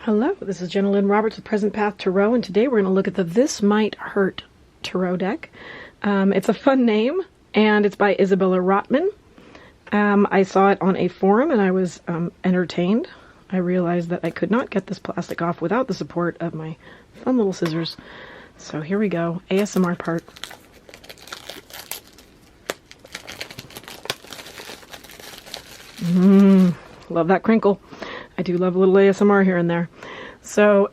Hello, this is Jenna Roberts with Present Path Tarot, and today we're going to look at the This Might Hurt Tarot deck. It's a fun name, and it's by Isabella Rotman. I saw it on a forum, and I was entertained. I realized that I could not get this plastic off without the support of my fun little scissors. So here we go, ASMR part. Love that crinkle. I do love a little ASMR here and there. So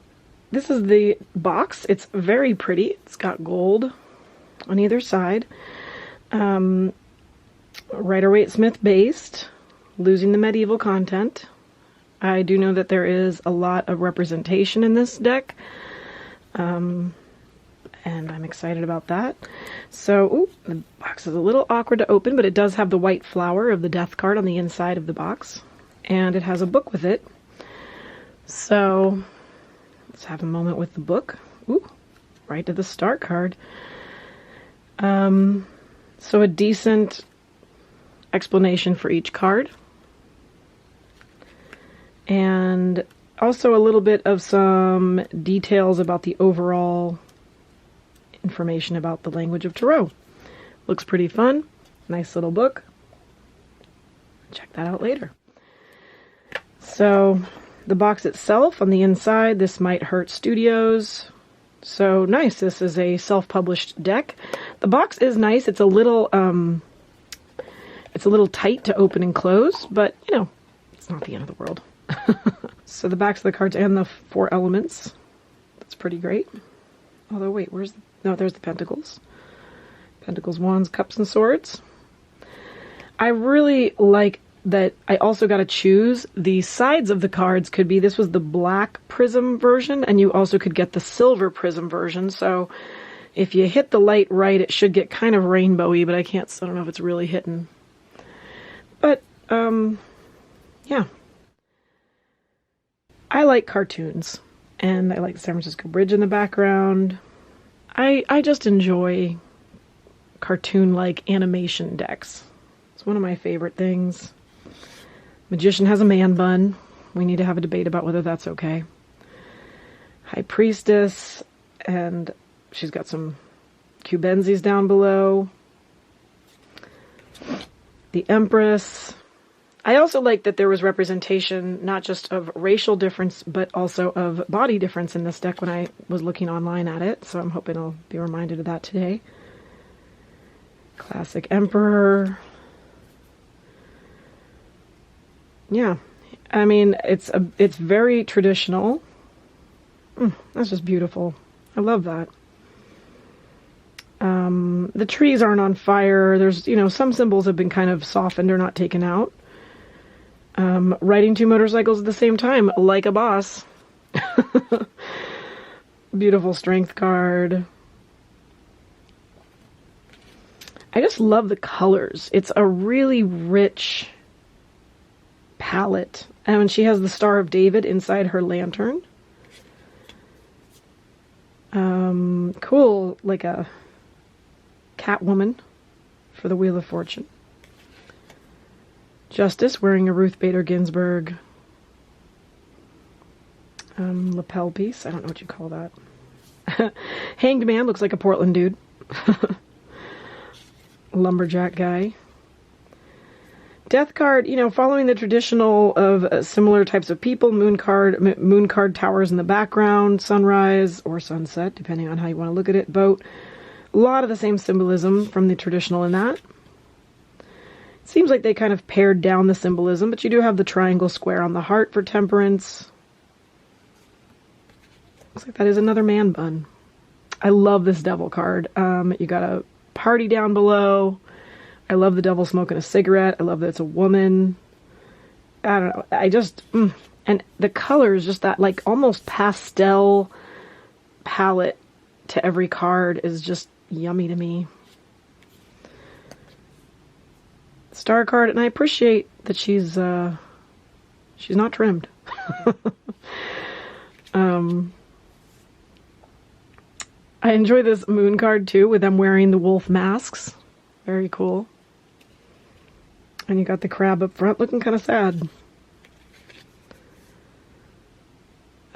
this is the box. It's very pretty. It's got gold on either side. Rider-Waite-Smith based, losing the medieval content. I do know that there is a lot of representation in this deck. And I'm excited about that. So, the box is a little awkward to open, but it does have the white flower of the death card on the inside of the box. And it has a book with it. So, let's have a moment with the book. Ooh, right to the start card. So a decent explanation for each card. And also a little bit of some details about the overall information about the language of Tarot. Looks pretty fun. Nice little book. Check that out later. So, the box itself, on the inside, This Might Hurt Studios. So nice. This is a self-published deck. The box is nice. It's a little tight to open and close, but you know, it's not the end of the world. So the backs of the cards and the 4 elements. That's pretty great. Although wait, there's the Pentacles. Pentacles, Wands, Cups, and Swords. I really like that I also got to choose the sides of the cards. Could be, this was the black prism version, and you also could get the silver prism version. So if you hit the light right, it should get kind of rainbowy, but I don't know if it's really hitting. But, yeah. I like cartoons, and I like the San Francisco Bridge in the background. I just enjoy cartoon-like animation decks. It's one of my favorite things. Magician has a man bun. We need to have a debate about whether that's okay. High Priestess, and she's got some Cubenzis down below. The Empress. I also like that there was representation not just of racial difference, but also of body difference in this deck when I was looking online at it, so I'm hoping I'll be reminded of that today. Classic Emperor. Yeah, I mean, it's very traditional. That's just beautiful. I love that. The trees aren't on fire. There's, some symbols have been kind of softened or not taken out. Riding 2 motorcycles at the same time, like a boss. Beautiful strength card. I just love the colors. It's a really rich palette. And she has the Star of David inside her lantern. Cool, like a Catwoman for the Wheel of Fortune. Justice wearing a Ruth Bader Ginsburg lapel piece. I don't know what you call that. Hanged Man looks like a Portland dude. Lumberjack guy. Death card, following the traditional of similar types of people. Moon card towers in the background, sunrise or sunset, depending on how you want to look at it. Boat. A lot of the same symbolism from the traditional in that. It seems like they kind of pared down the symbolism, but you do have the triangle square on the heart for temperance. Looks like that is another man bun. I love this devil card. You got a party down below. I love the devil smoking a cigarette. I love that it's a woman. I don't know. I just, and the colors, just that like almost pastel palette to every card is just yummy to me. Star card, and I appreciate that she's not trimmed. I enjoy this moon card too, with them wearing the wolf masks. Very cool. And you got the crab up front looking kind of sad.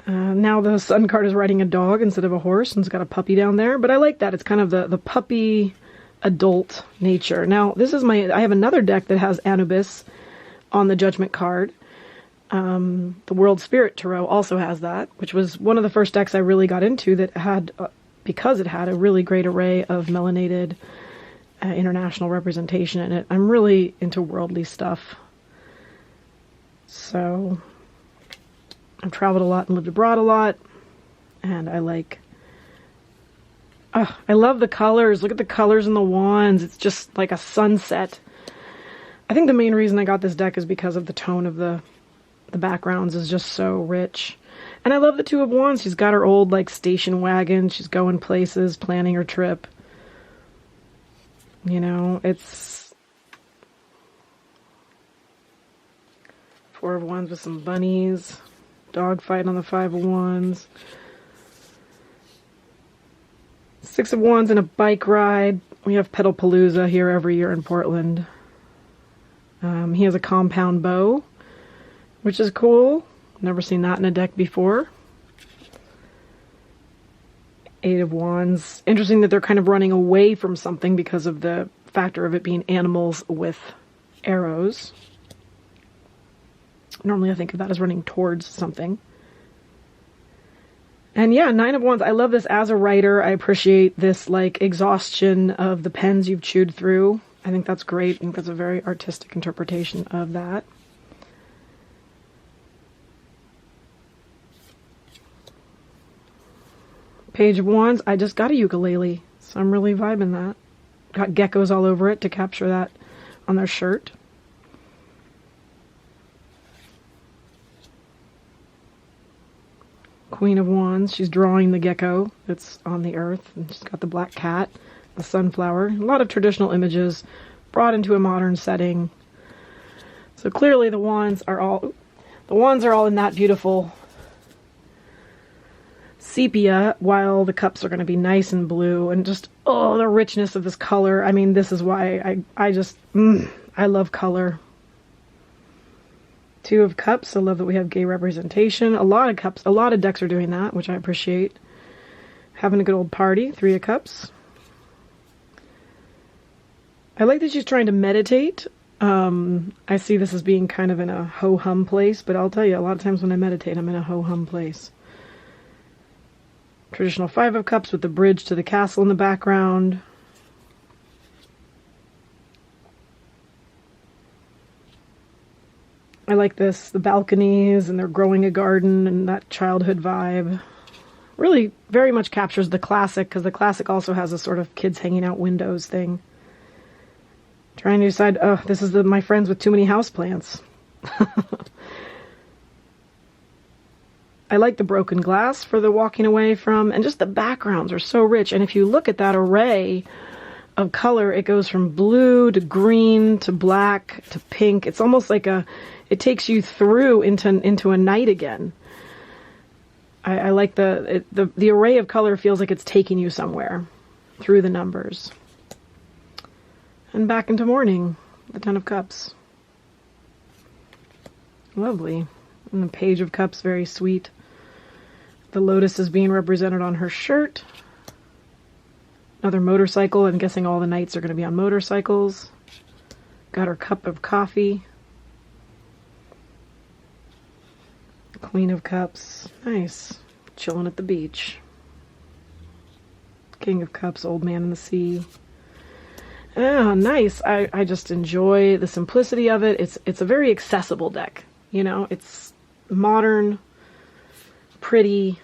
Now the sun card is riding a dog instead of a horse, and it's got a puppy down there. But I like that. It's kind of the puppy adult nature. Now, I have another deck that has Anubis on the Judgment card. The World Spirit Tarot also has that, which was one of the first decks I really got into that had, because it had a really great array of melanated international representation in it. I'm really into worldly stuff. So I've traveled a lot and lived abroad a lot, and I love the colors. Look at the colors in the wands. It's just like a sunset. I think the main reason I got this deck is because of the tone of the backgrounds is just so rich. And I love the Two of Wands. She's got her old like station wagon. She's going places, planning her trip. You know, it's Four of Wands with some bunnies. Dog fight on the Five of Wands. Six of Wands and a bike ride. We have Pedalpalooza here every year in Portland. He has a compound bow, which is cool. Never seen that in a deck before. Eight of Wands. Interesting that they're kind of running away from something because of the factor of it being animals with arrows. Normally I think of that as running towards something. And yeah, Nine of Wands. I love this as a writer. I appreciate this like exhaustion of the pens you've chewed through. I think that's great. I think that's a very artistic interpretation of that. Page of Wands. I just got a ukulele, so I'm really vibing that. Got geckos all over it to capture that on their shirt. Queen of Wands. She's drawing the gecko that's on the earth, and she's got the black cat, the sunflower. A lot of traditional images brought into a modern setting. So clearly the wands are all in that beautiful sepia, while the cups are going to be nice and blue, and just, oh, the richness of this color. I mean, this is why I love color. Two of Cups. I love that we have gay representation. A lot of decks are doing that, which I appreciate. Having a good old party. Three of Cups. I like that she's trying to meditate. I see this as being kind of in a ho-hum place, but I'll tell you, a lot of times when I meditate, I'm in a ho-hum place. Traditional Five of Cups with the bridge to the castle in the background. I like this, the balconies, and they're growing a garden, and that childhood vibe. Really very much captures the classic, because the classic also has a sort of kids hanging out windows thing. Trying to decide, oh, this is my friends with too many houseplants. I like the broken glass for the walking away from, and just the backgrounds are so rich. And if you look at that array of color, it goes from blue to green to black to pink. It's almost like it takes you through into a night again. I like the array of color feels like it's taking you somewhere through the numbers. And back into morning, the Ten of Cups. Lovely. And the Page of Cups, very sweet. The lotus is being represented on her shirt. Another motorcycle. I'm guessing all the knights are going to be on motorcycles. Got her cup of coffee. Queen of Cups. Nice. Chilling at the beach. King of Cups, old man in the sea. Oh, nice. I just enjoy the simplicity of it. It's a very accessible deck. You know, it's modern, pretty,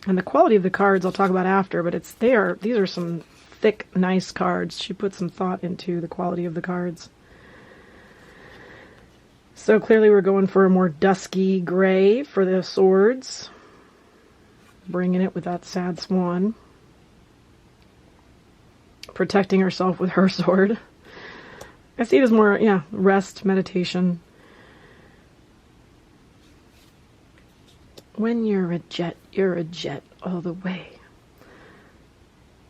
and the quality of the cards I'll talk about after, but these are some thick, nice cards. She put some thought into the quality of the cards. So clearly we're going for a more dusky gray for the swords. Bringing it with that sad swan. Protecting herself with her sword. I see it as more, yeah, rest, meditation. When you're a jet all the way.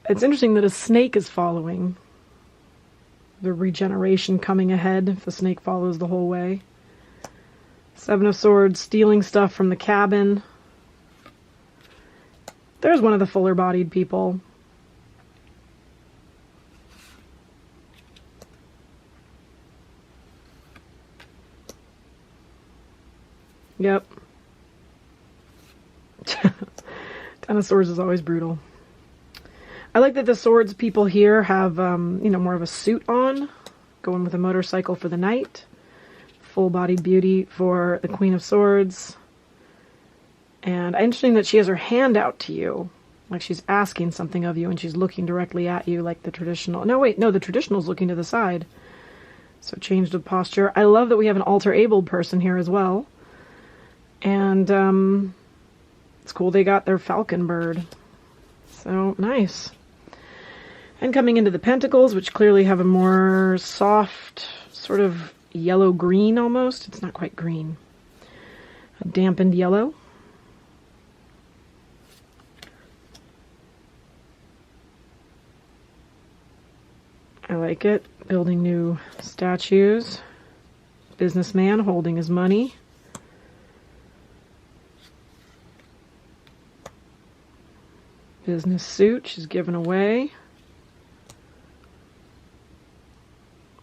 It's interesting that a snake is following. The regeneration coming ahead if the snake follows the whole way. Seven of Swords, stealing stuff from the cabin. There's one of the fuller-bodied people. Yep. Ten of Swords is always brutal. I like that the Swords people here have, you know, more of a suit on. Going with a motorcycle for the night. Full-bodied beauty for the Queen of Swords. And interesting that she has her hand out to you. Like she's asking something of you and she's looking directly at you like the traditional. No, wait, no, the traditional's looking to the side. So changed of posture. I love that we have an alter-abled person here as well. And it's cool they got their falcon bird. So, nice. And coming into the Pentacles, which clearly have a more soft, sort of yellow-green almost. It's not quite green. A dampened yellow. I like it. Building new statues. Businessman holding his money. Business suit she's given away.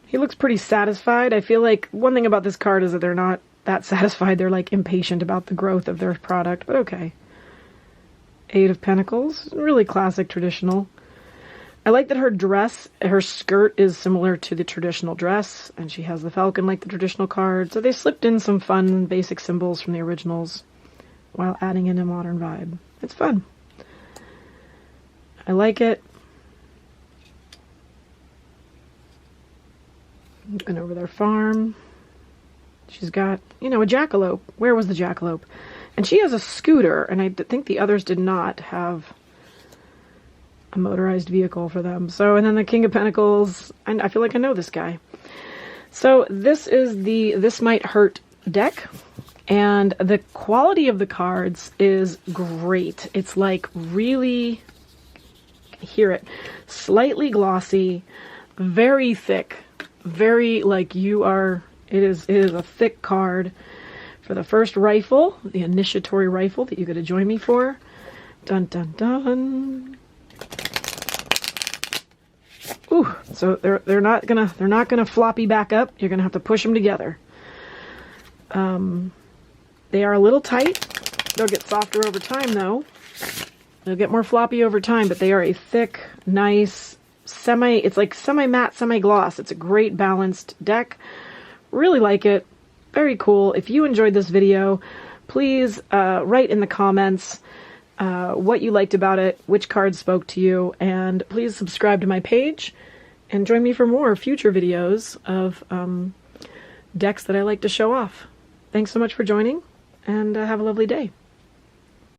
He looks pretty satisfied. I feel like one thing about this card is that they're not that satisfied. They're like impatient about the growth of their product, but okay. Eight of Pentacles. Really classic, traditional. I like that her dress, her skirt is similar to the traditional dress, and she has the falcon like the traditional card. So they slipped in some fun basic symbols from the originals while adding in a modern vibe. It's fun. I like it. Looking over their farm. She's got, you know, a jackalope. Where was the jackalope? And she has a scooter, and I think the others did not have a motorized vehicle for them. So, and then the King of Pentacles, and I feel like I know this guy. So this is the This Might Hurt deck, and the quality of the cards is great. It's like really, hear it, slightly glossy, very thick, very like you are, it is a thick card. For the first rifle, the initiatory rifle that you got to join me for. Dun dun dun. Ooh, so they're not gonna floppy back up. You're gonna have to push them together. They are a little tight. They'll get softer over time though. They'll get more floppy over time, but they are a thick, nice, it's like semi-matte, semi-gloss. It's a great balanced deck. Really like it. Very cool. If you enjoyed this video, please write in the comments what you liked about it, which cards spoke to you, and please subscribe to my page and join me for more future videos of decks that I like to show off. Thanks so much for joining, and have a lovely day.